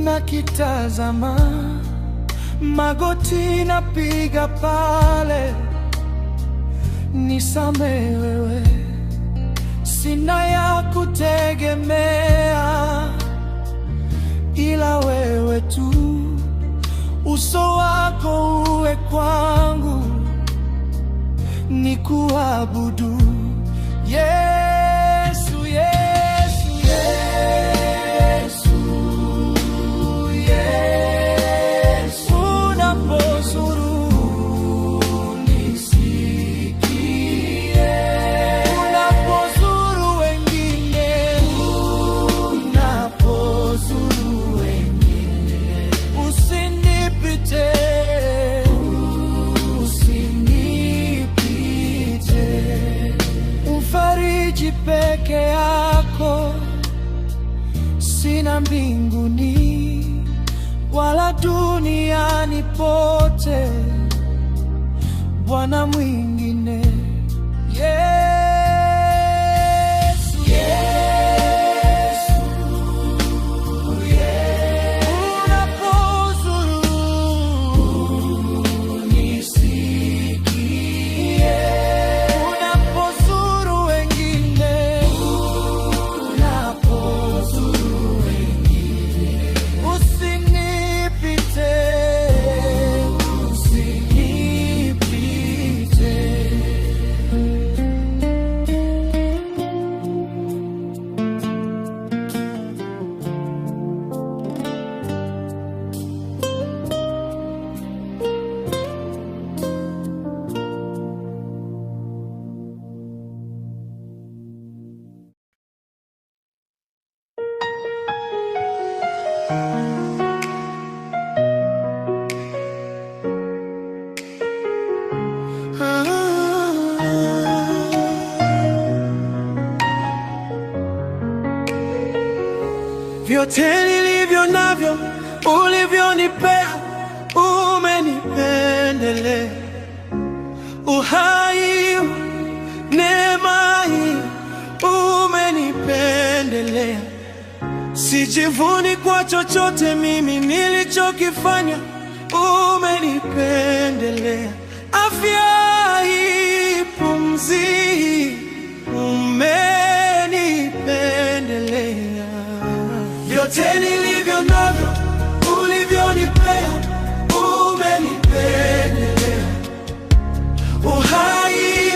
nakitazama, magoti napiga pale. Nisamehe wewe, sina ya kutegemea ila wewe tu. Uso wako uwe kwangu, nikuabudu Yesu, Yesu, Yesu, Yesu. Unapozuru nisikie, unapozuru wengine, unapozuru wengine, usinipite, usinipite. Mfariji peke yako sina mbinguni wala duniani pote, Bwana mwingine. Yesu, Yesu, Yesu. Unapozuru nisikie, unapozuru wengine, unapozuru wengine, usinipite, usinipite. Vyote nilivyo navyo ulivyonipea, umenipendelea. Uhai, neema hii umenipendelea. Sijivuni kwa chochote mimi nilichokifanya, umenipendelea. Afya hii, pumzi hii, umenipendelea. Vyote nilivyo navyo ulivyonipea, umenipendelea. Uhai,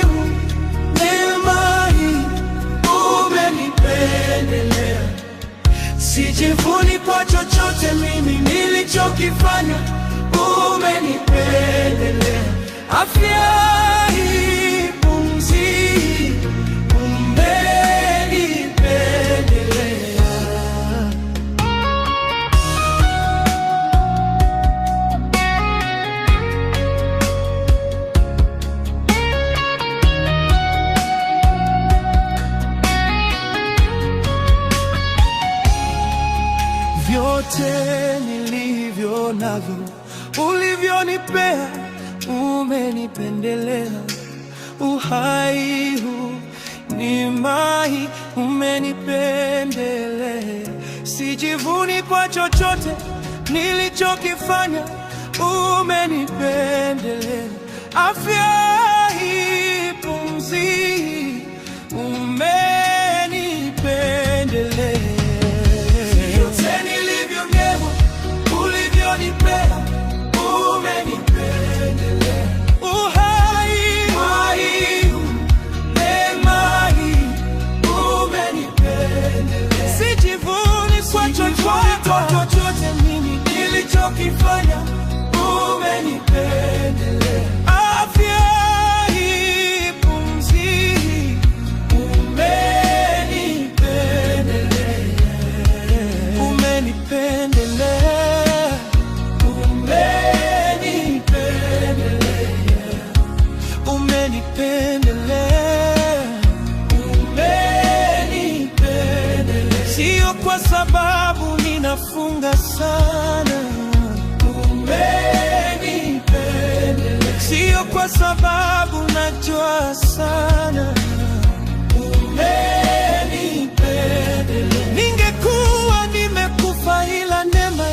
neema hii umenipendelea. Sijivuni kwa chochote mimi nilichokifanya, umenipendelea. Afya hii, pumzi hii, umenipendelea. Vyote nilivyo navyo ulivyonipea, umenipendelea. Uhai huu, neema hii umenipendelea. Sijivuni kwa chochote nilichokifanya, umenipendelea. Afya hii, pumzi hii, umenipendelea. Ulivyonipea, umenipendelea. Uhai, neema hii umenipendelea. Sijivuni kwa chochote mimi nilichokifanya, umenipendelea. Afya hii, pumzi hii, umenipendelea. Umenipendelea. Sio kwa sababu ninafunga sana, umenipendelea. Sio kwa sababu najua sana, umenipendelea. Ningekuwa nimekufa ila neema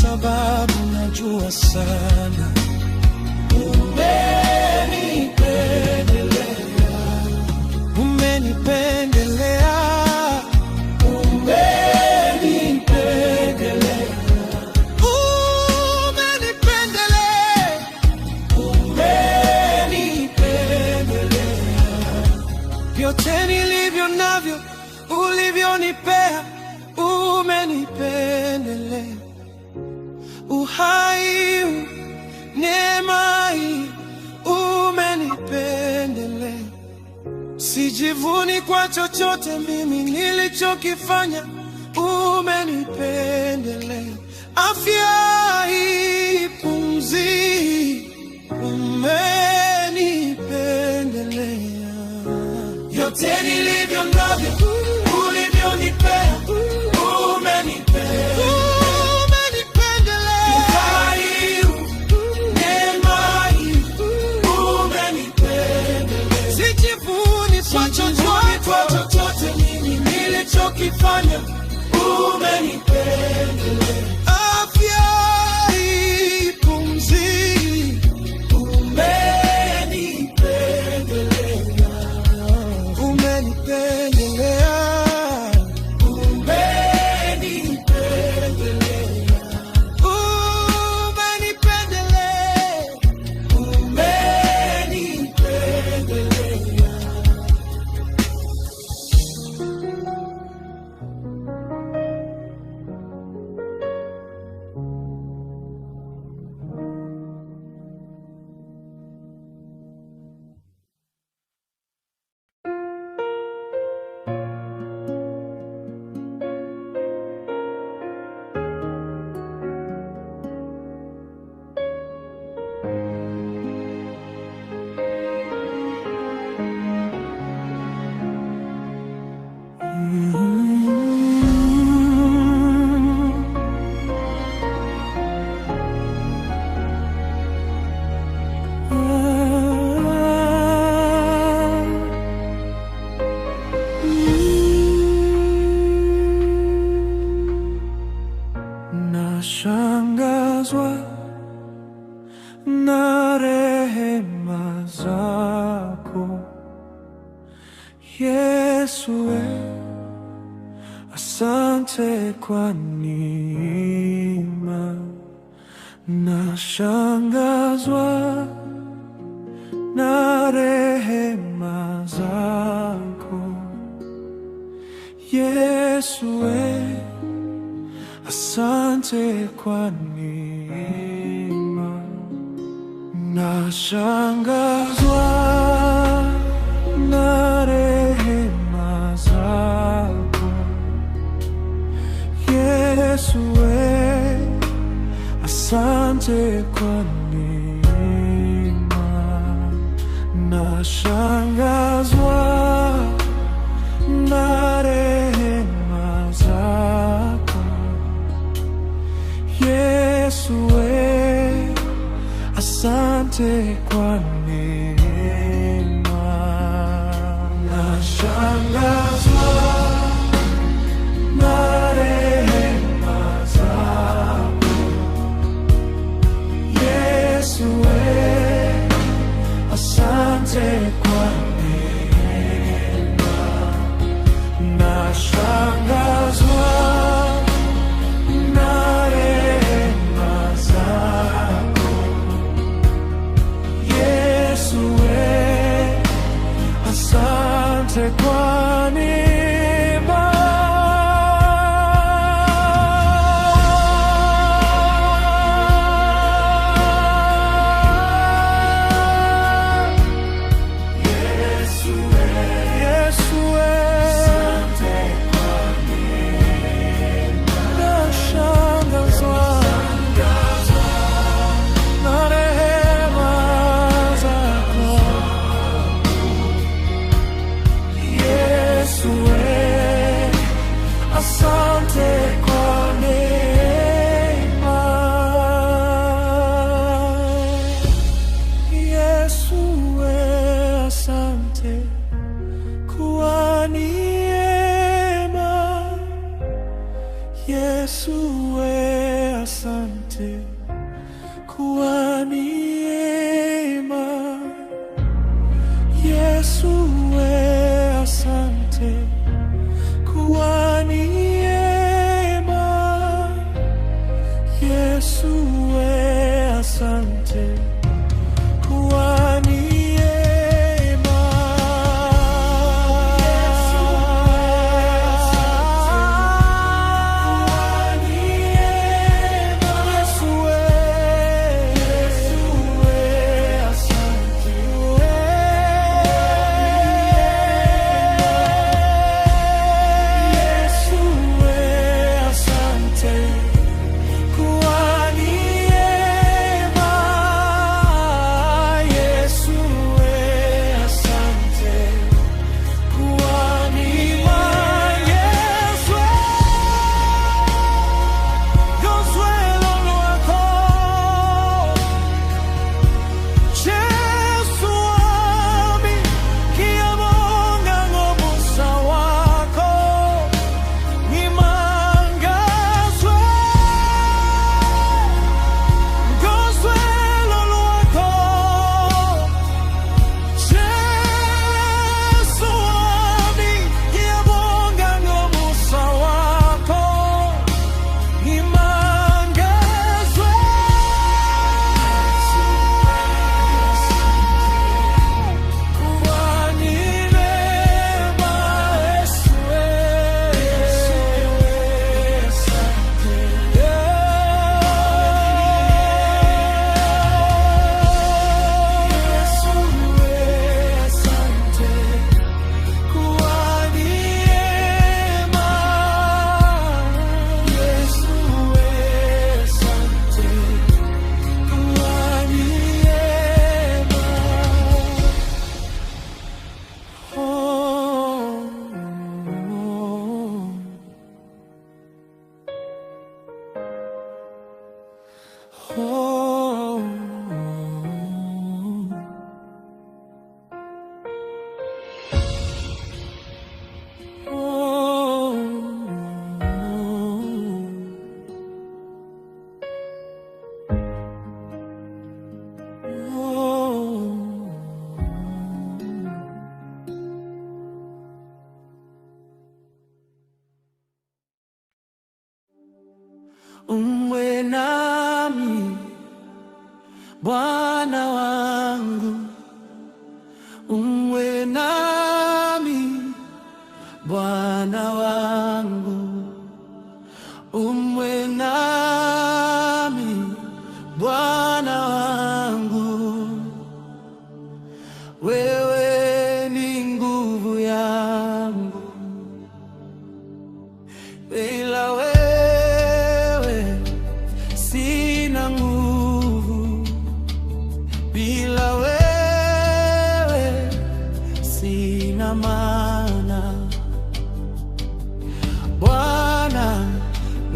sababu najua sana umenipendelea, umenipendelea, umenipendelea, umenipendelea. Vyote nilivyo navyo ulivyonipea, umenipendelea. Uhai, neema hii, umenipendelea. Sijivuni kwa chochote mimi nilichokifanya, umenipendelea. Afya hii, pumzi hii, umenipendelea. Vyote nilivyo navyo ulivyonipea, umenipendelea. Kwa chochote mimi nilichokifanya, umenipendelea. Afya hii, pumzi hii, umenipendelea. Umenipendelea, umenipendelea, umenipendelea, umenipendelea. Nashangazwa na rehema zako Yesu, asante kwa neema. Nashangazwa na rehema zako Yesu, asante kwa neema. Nashangazwa na rehema zako Yesu, asante kwa neema. Nashangazwa na rehema zako Yesu, asante kwa neema. Nashangazwa na rehema zako Yesu, asante kwa neema. Nashangazwa na rehema zako Yesu, asante kwa neema. Yesu, asante. uwe nami Bwana wangu, uwe nami Bwana wangu, uwe nami Bwana wangu. Wewe ni nguvu yangu, bila wewe sina nguvu, bila wewe sina maana. Bwana,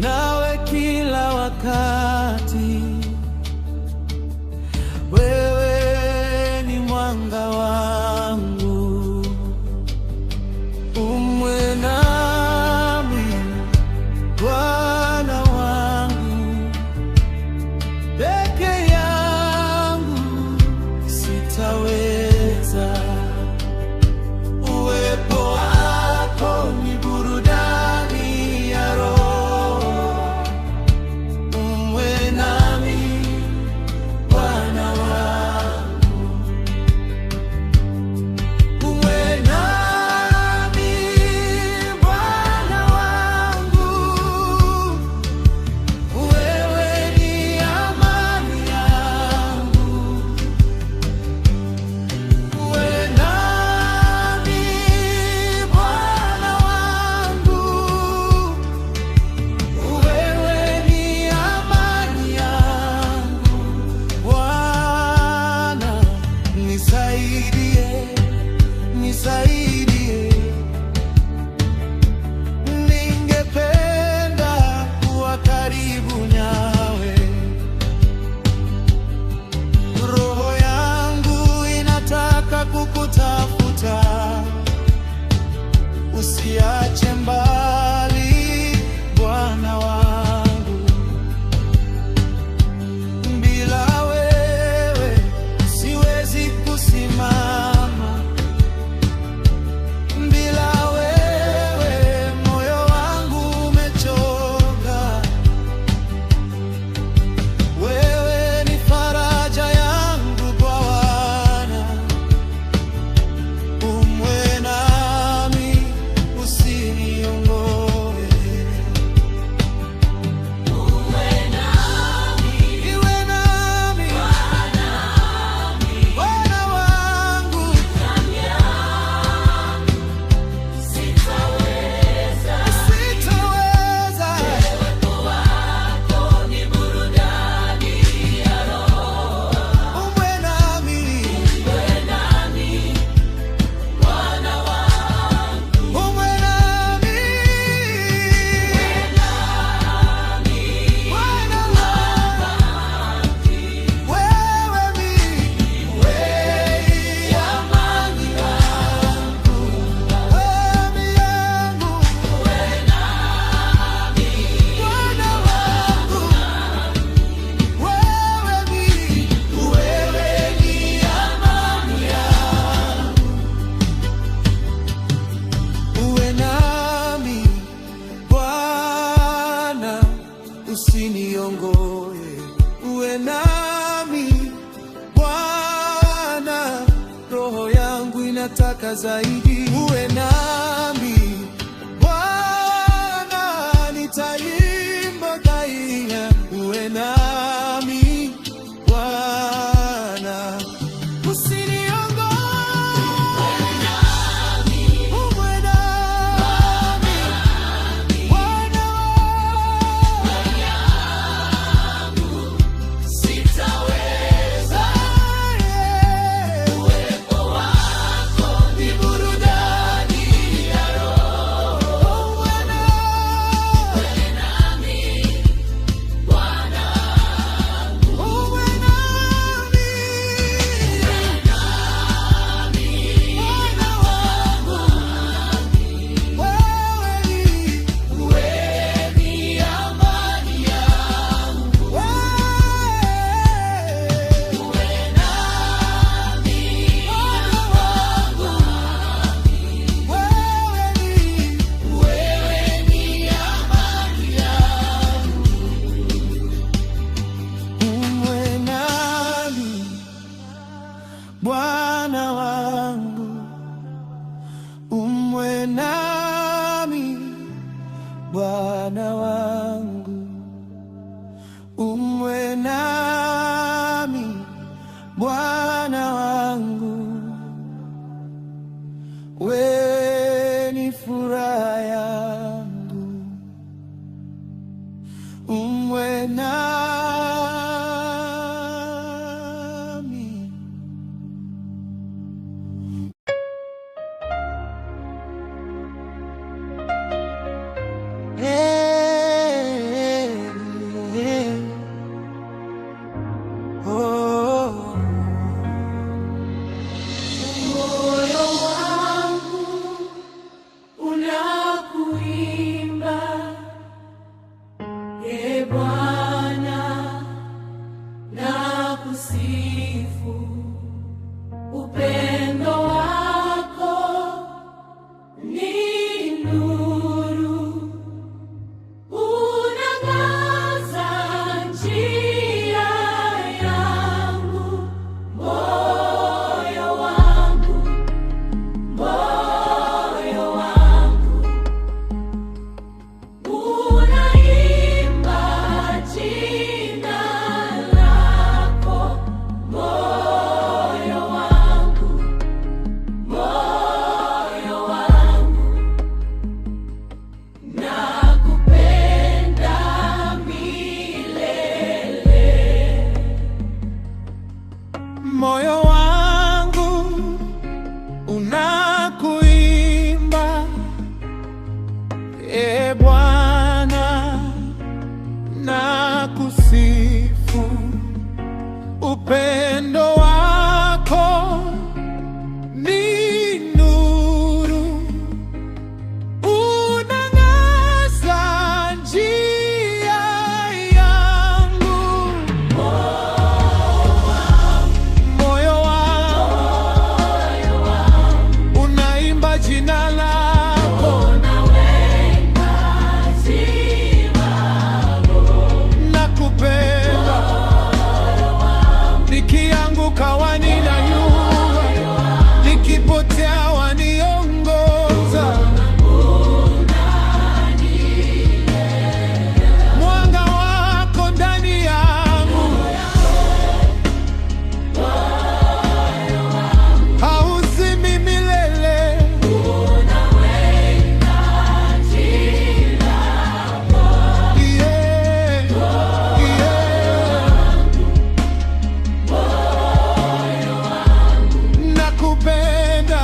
nawe kila wakati, wewe ni mwanga wangu, uwe nami Bwana wangu. Peke yangu sitaweza, uwepo wako ni burudani ya roho. Uwe nami Bwana wangu, uwe nami Bwana wangu. Wewe ni amani yangu, uwe nami Bwana wangu. Wewe ni amani yangu. Bwana, nisaidie, nisaidie. Ningependa kuwa karibu nawe, roho yangu inataka kukutafuta. Usiache mbali Bwana wangu, bila wewe siwezi kusimama, bila wewe moyo wangu umechoka. Wewe ni faraja yangu Bwana, uwe nami usiniongoe. Iwe nami Bwana wangu, sitaweza. Uwe nami, uwe nami Bwana wangu, wewe amani yangu, wewe yangu, Bwana wangu, wewe ni amani yangu. Uwe nami Bwana, usiniongoe. Uwe nami Bwana, roho yangu inataka zaidi. Uwe nami Bwana, nitaimba daima. Uwe nami Bwana, usiniongoe. Uwe nami Bwana wangu, sitaweza. Uwepo wako ni burudani Bwana wangu, uwe nami Bwana wangu, wewe ni furaha yangu, uwe nami. Moyo wangu unakuimba, Ee Bwana, nakusifu. Upendo wako ni nuru, unang'aza njia yangu. Moyo wangu unaimba jina lako, nakupenda. Nikianguka waniniinua, nikipotea waniongoza. Mwanga wako ndani yangu hauzimi milele. Yeah, yeah. Nakupenda.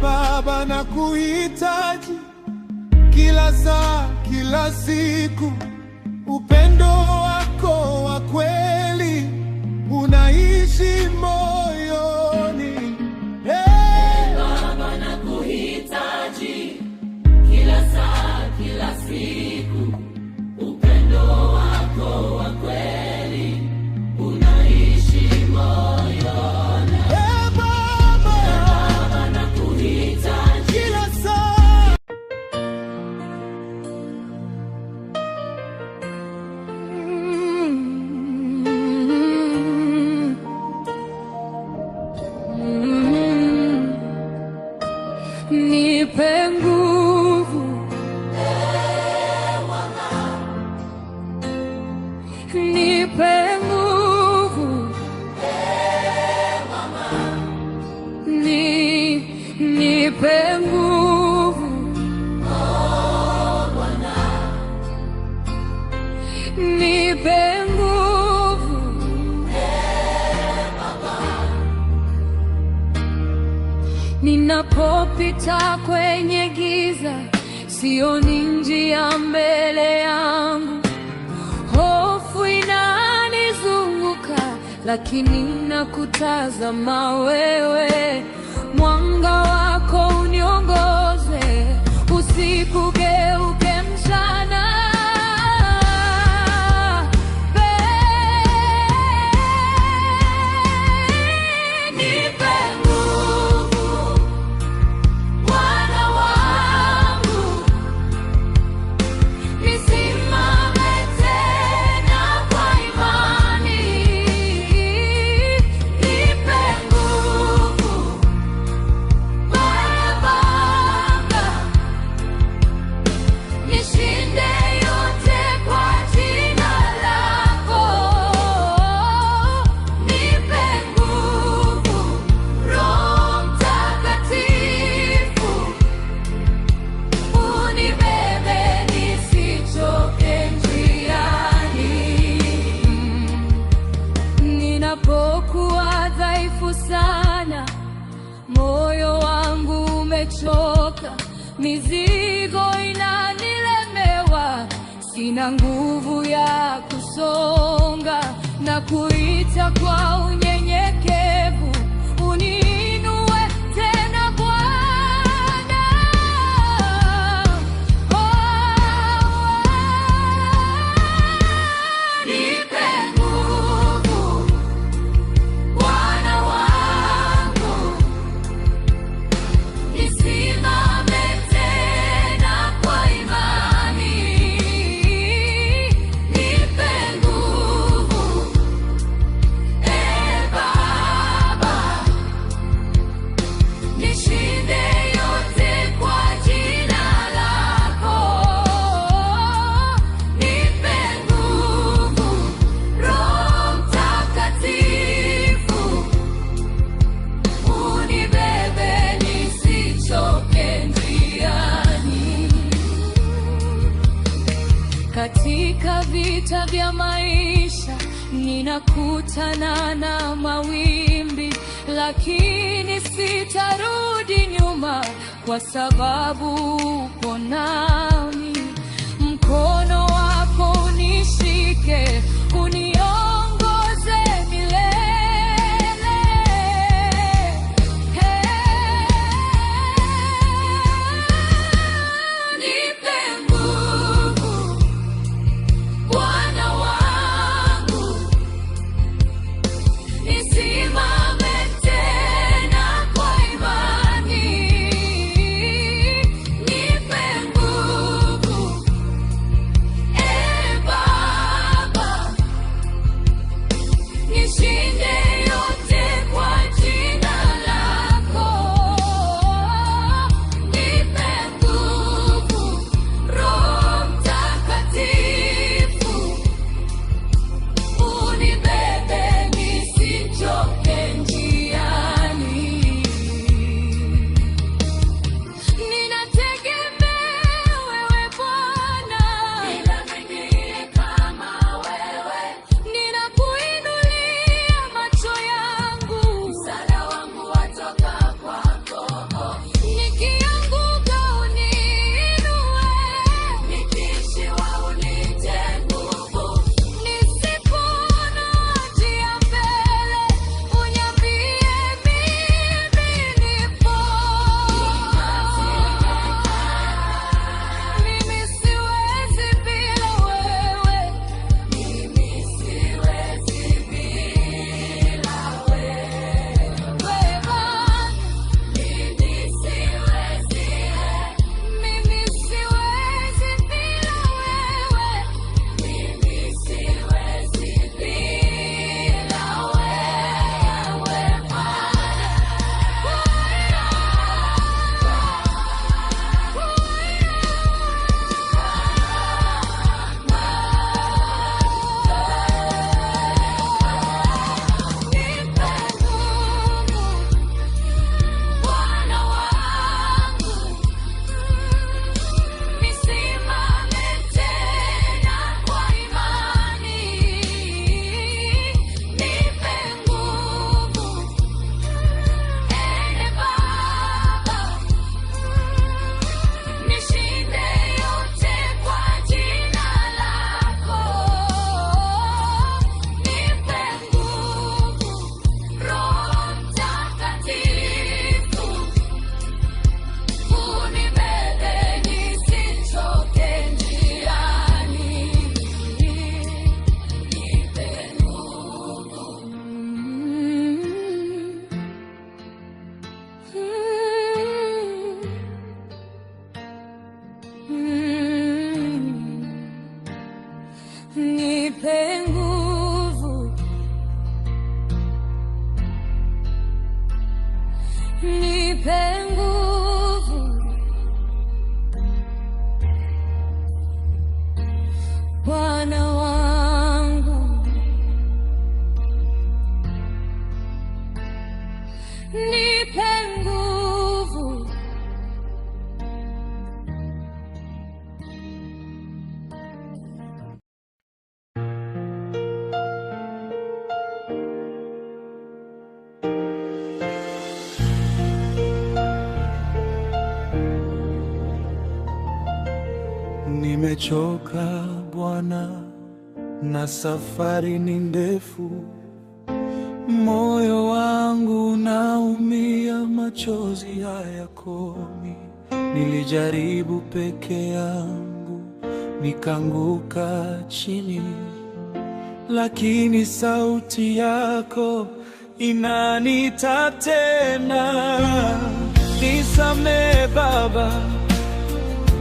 Baba, nakuhitaji kila saa, kila siku. Upendo wako wa kweli unaishi moyoni. Baba, nakuhitaji kila saa, kila siku. Upendo wako wa kweli unaishi moyoni. Baba, Nakuhitaji kila saa. nipe nguvu, nipe nguvu, nipe nguvu, nipe nguvu, ninapopita kwenye giza, sioni njia mbele yangu. Hofu inanizunguka, lakini nakutazama wewe. Mwanga wako uniongoze, usikugeuke mchana. Nipe nguvu, Bwana wangu, nisimame tena kwa imani. ninapokuwa dhaifu sana, moyo wangu umechoka, mizigo inanilemewa, sina nguvu ya kusonga, na kuita kwa unyenyekevu, uniinue tena Bwana. Nipe nguvu Bwana wangu, nisimame tena kwa imani. Nipe nguvu Baba, nishinde yote kwa jina lako. Nipe nguvu Roho Mtakatifu, unibebe nisichoke njiani. Katika vita vya maisha ninakutana na mawimbi, lakini sitarudi nyuma, kwa sababu upo nami. Mkono wako unishike, uniongoze milele. Nipe nguvu Bwana wangu, nisimame tena kwa imani. Nipe nguvu Baba, nishinde yote kwa jina lako. Nipe nguvu Roho Mtakatifu, unibebe nisichoke njiani. Ninategemea wewe Bwana, bila mwingine kama wewe. Ninakuinulia macho yangu, msaada wangu watoka kwako. Nikianguka uniinue, nikiishiwa unitie nguvu. Nisipoona njia mbele, uniambie mimi nipo. Mimi siwezi bila wewe, mimi siwezi bila wewe Bwana. Mimi siwezi bila wewe, mimi siwezi bila wewe Bwana wangu, nisimame tena kwa imani. Nipe nguvu Baba, nishinde yote kwa jina lako. Nipe nguvu Roho Mtakatifu, unibebe nisichoke njiani. Nipe nguvu. Nipe nguvu, nipe nguvu Bwana wangu, nipe nguvu. Nimechoka Bwana, na safari ni ndefu. Moyo wangu unaumia, machozi hayakomi. Nilijaribu peke yangu, nikaanguka chini, lakini sauti yako inaniita tena. Nisamehe Baba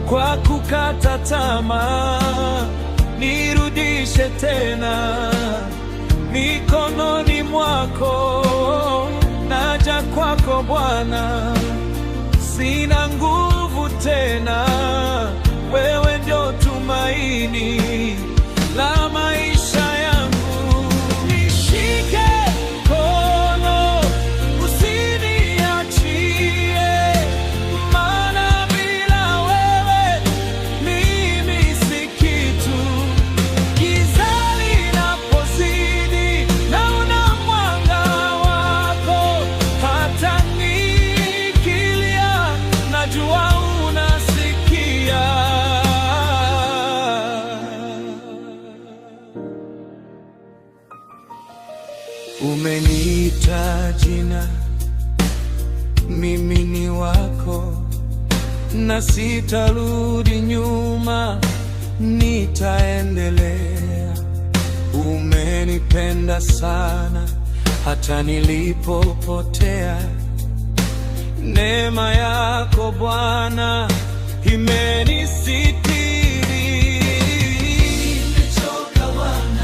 kwa kukata tamaa, nirudishe tena mikononi mwako. Naja kwako Bwana, sina nguvu tena, wewe ndio tumaini la maisha yangu. Nishike mkono, usiniachie, maana bila wewe mimi si kitu. Giza linapozidi, naona mwanga wako. Hata nikilia, najua unasikia. Umeniita jina, mimi ni wako, na sitarudi nyuma, nitaendelea. Umenipenda sana hata nilipopotea. Neema yako Bwana imenisitiri.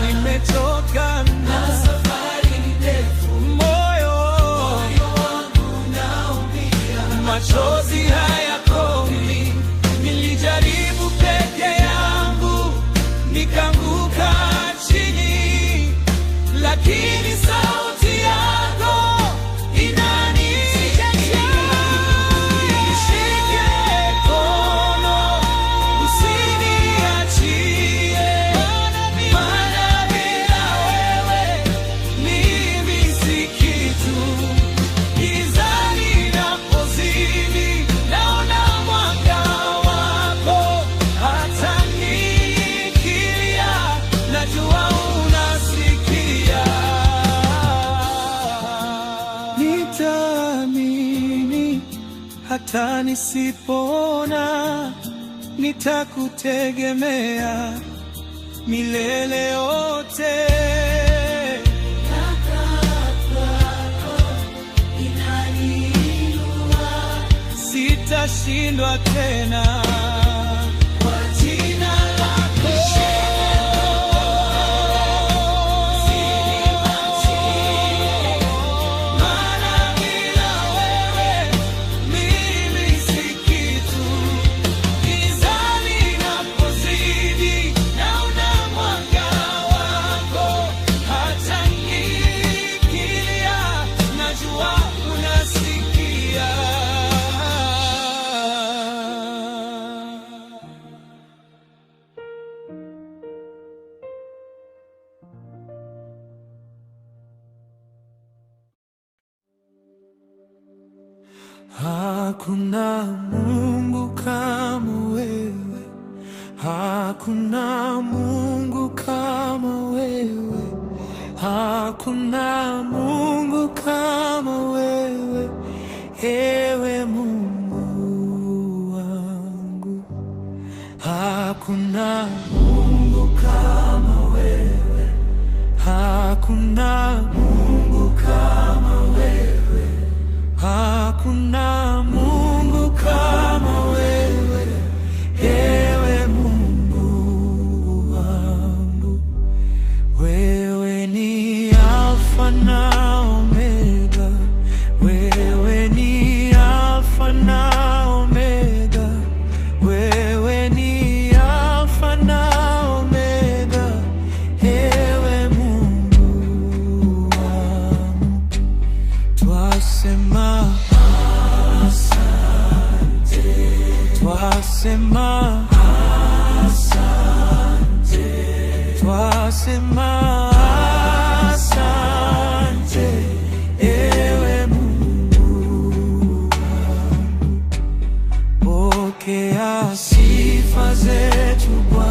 Nimechoka na safari ni ndefu. Moyo wangu unaumia, machozi hayakomi. Nilijaribu peke yangu, nikaanguka chini, lakini sauti yako inaniita. Nishike mkono, usiniachie, maana bila wewe mimi si kitu. Giza linapozidi, naona mwanga wako. Hata nikilia, najua unasikia. Nitaamini hata nisipoona, nitakutegemea milele yote. Sitashindwa tena kwa jina lako. Maana bila wewe mimi si kitu. Giza linapozidi, naona mwanga wako. Hata nikilia, najua unasikia. Hakuna Mungu kama wewe, hakuna Mungu kama wewe, hakuna Mungu kama wewe, ewe Mungu wangu. Hakuna Mungu kama wewe, hakuna Mungu kama wewe, hakuna Mungu kama wewe, ewe Mungu wangu. Wewe ni Alfa na Omega, wewe ni Alfa na Omega, wewe ni Alfa na Omega, ewe Mungu wangu. Twasema asante, twasema asante, twasema asante, ewe Mungu wangu. Pokea sifa zetu Bwana.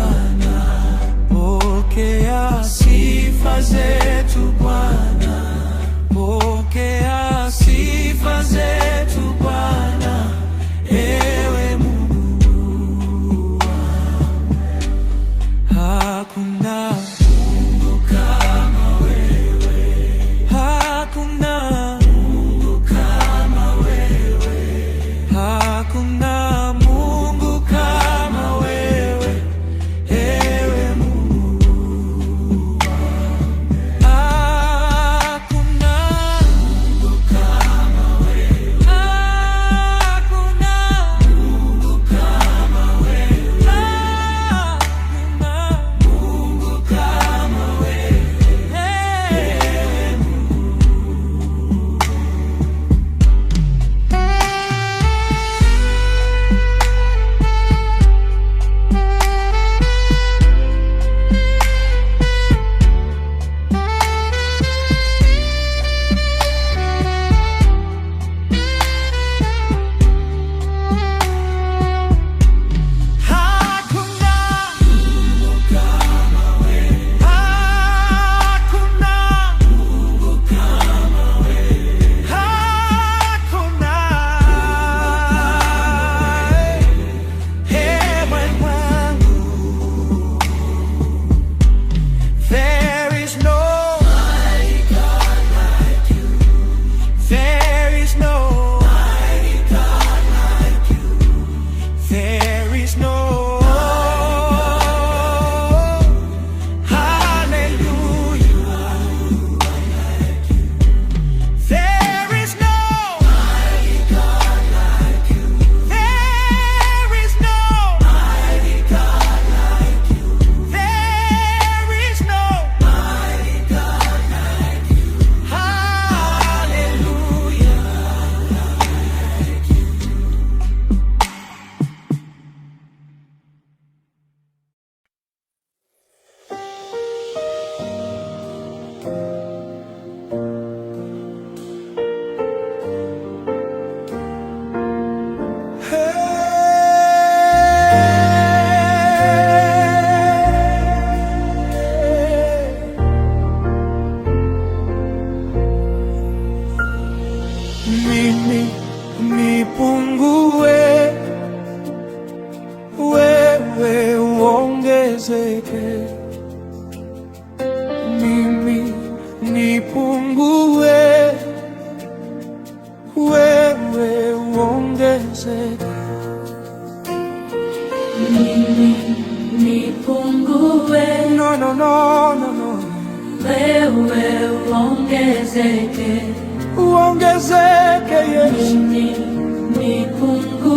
nipungue, wewe uongezeke. Mimi nipungue, No, no, no, no, no. wewe uongezeke. Uongezeke Yesu. Mimi nipungue,